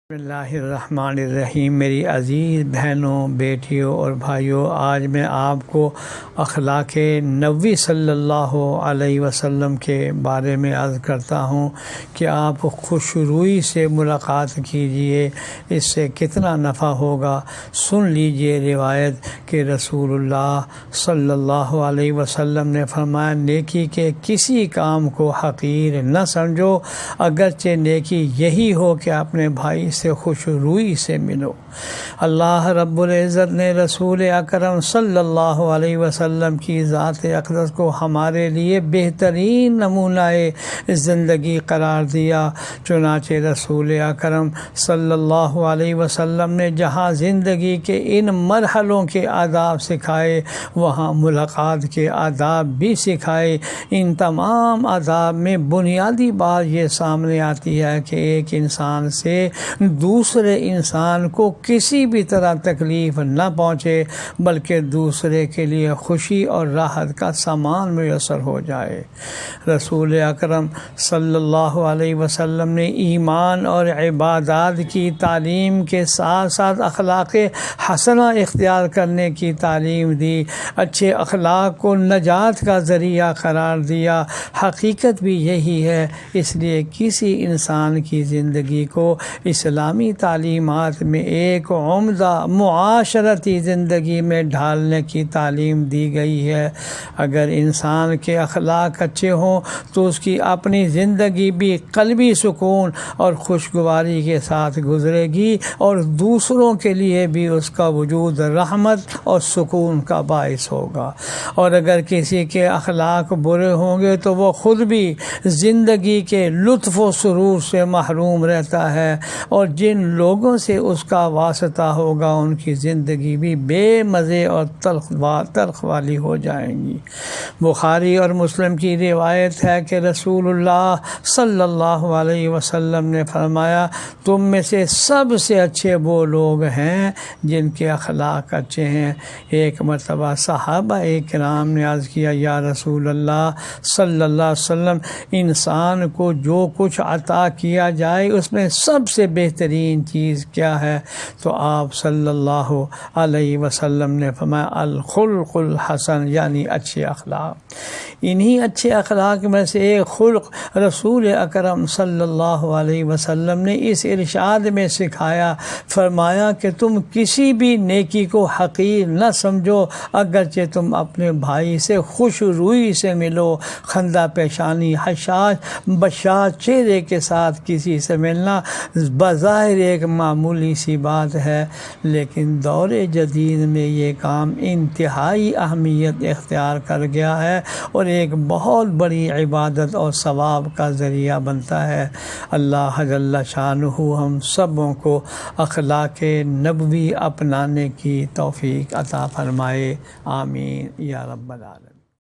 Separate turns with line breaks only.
بسم اللہ الرحمن الرحیم۔ میری عزیز بہنوں، بیٹیوں اور بھائیوں، آج میں آپ کو اخلاق نبوی صلی اللہ علیہ وسلم کے بارے میں عرض کرتا ہوں کہ آپ خوش روئی سے ملاقات کیجئے، اس سے کتنا نفع ہوگا۔ سن لیجئے روایت کہ رسول اللہ صلی اللہ علیہ وسلم نے فرمایا، نیکی کے کسی کام کو حقیر نہ سمجھو، اگرچہ نیکی یہی ہو کہ اپنے بھائی سے خوش روئی سے ملو۔ اللہ رب العزت نے رسول اکرم صلی اللہ علیہ وسلم کی ذات اقدس کو ہمارے لیے بہترین نمونہ زندگی قرار دیا۔ چنانچہ رسول اکرم صلی اللہ علیہ وسلم نے جہاں زندگی کے ان مرحلوں کے آداب سکھائے، وہاں ملاقات کے آداب بھی سکھائے۔ ان تمام آداب میں بنیادی بات یہ سامنے آتی ہے کہ ایک انسان سے دوسرے انسان کو کسی بھی طرح تکلیف نہ پہنچے، بلکہ دوسرے کے لیے خوشی اور راحت کا سامان میسر ہو جائے۔ رسول اکرم صلی اللہ علیہ وسلم نے ایمان اور عبادات کی تعلیم کے ساتھ ساتھ اخلاق حسنہ اختیار کرنے کی تعلیم دی۔ اچھے اخلاق کو نجات کا ذریعہ قرار دیا۔ حقیقت بھی یہی ہے، اس لیے کسی انسان کی زندگی کو اسلامی تعلیمات میں ایک عمدہ معاشرتی زندگی میں ڈھالنے کی تعلیم دی گئی ہے۔ اگر انسان کے اخلاق اچھے ہوں تو اس کی اپنی زندگی بھی قلبی سکون اور خوشگواری کے ساتھ گزرے گی، اور دوسروں کے لیے بھی اس کا وجود رحمت اور سکون کا باعث ہوگا۔ اور اگر کسی کے اخلاق برے ہوں گے تو وہ خود بھی زندگی کے لطف و سرور سے محروم رہتا ہے، اور جن لوگوں سے اس کا واسطہ ہوگا ان کی زندگی بھی بے مزے اور تلخ والی ہو جائیں گی۔ بخاری اور مسلم کی روایت ہے کہ رسول اللہ صلی اللہ علیہ وسلم نے فرمایا، تم میں سے سب سے اچھے وہ لوگ ہیں جن کے اخلاق اچھے ہیں۔ ایک مرتبہ صحابہ کرام نے عرض کیا، یا رسول اللہ صلی اللہ علیہ وسلم، انسان کو جو کچھ عطا کیا جائے اس میں سب سے بہترین چیز کیا ہے؟ تو آپ صلی اللہ علیہ وسلم نے فرمایا، الخلق الحسن، یعنی اچھے اخلاق۔ انہی اچھے اخلاق میں سے ایک خلق رسول اکرم صلی اللہ علیہ وسلم نے اس ارشاد میں سکھایا، فرمایا کہ تم کسی بھی نیکی کو حقیر نہ سمجھو، اگرچہ تم اپنے بھائی سے خوش روئی سے ملو۔ خندہ پیشانی، حشاش بشاش چہرے کے ساتھ کسی سے ملنا بظاہر ایک معمولی سی بات ہے، لیکن دور جدید میں یہ کام انتہائی اہمیت اختیار کر گیا ہے اور ایک بہت بڑی عبادت اور ثواب کا ذریعہ بنتا ہے۔ اللہ جل شانہ ہم سبوں کو اخلاق نبوی اپنانے کی توفیق عطا فرمائے، آمین یا رب العالمین۔